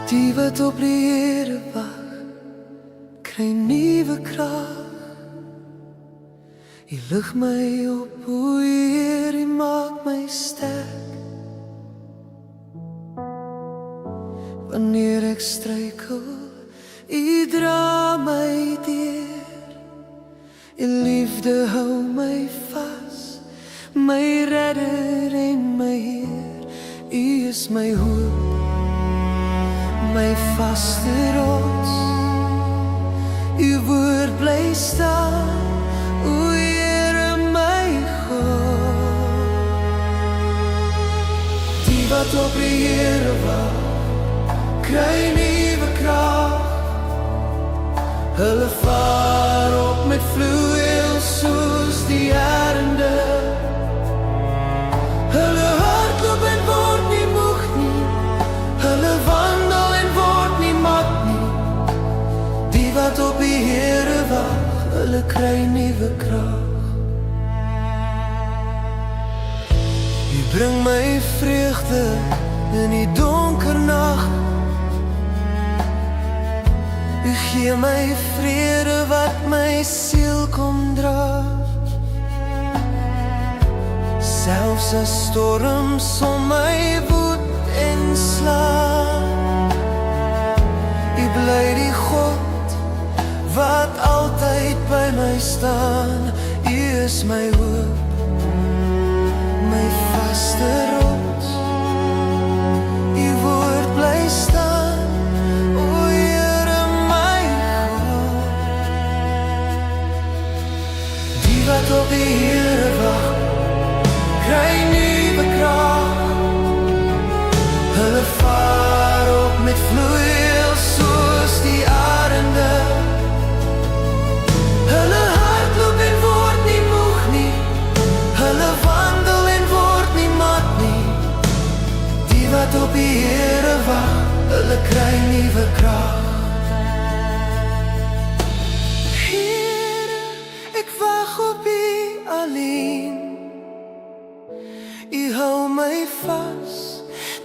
Die wat op die Here wag, kry nuwe krag. U lig my op, o Heer, U maak my sterk. Wanneer ek struikel, U dra my deur. U liefde hou my vas, my redder en my Heer. U is my hoop, my vaste rots. U woord bly staan, o Here my God. Die wat op die Here wag, kry nuwe krag. Hulle vaar op met vleuels soos die arende. Hulle hardloop en word nie moeg nie. Hulle wandel en word nie mat nie. Die wat op die Here wag, hulle kry nuwe krag. U bring my vreugde in die donker nag. U gee my vrede wat my siel kom dra. Selfs as storms om my woed en slaan, U bly die God wat altyd by my staan. U is my hoop, my vaste rots. U woord bly staan, o Here my God. Die wat op die Here wag, kry nuwe krag. Hulle vaar op met vleuels soos die arende. Hulle hardloop en word nie moeg nie. Hulle wandel en word nie mat nie. Die wat op die Here wag, hulle kry nuwe krag. Here, ek wag op U alleen. U hou my vas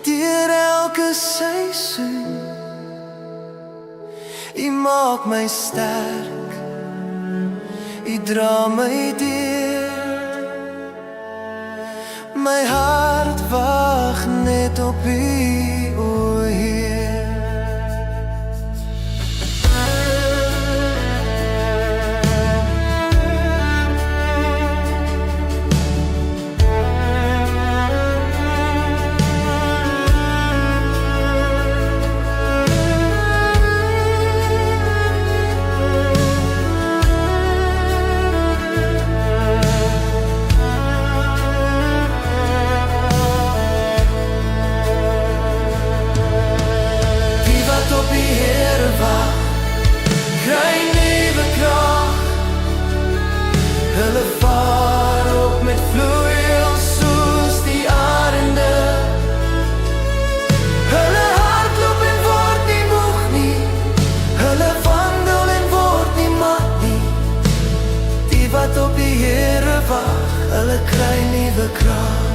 deur elke seisoen. U maak my sterk, U dra my deur. My hart wag net op U, o Heer. Kry nuwe krag. Hulle vaar op met vleuels soos die arende. Hulle hardloop en word nie moeg nie. Hulle wandel en word nie mat nie. Die wat op die Here wag, hulle kry nuwe krag.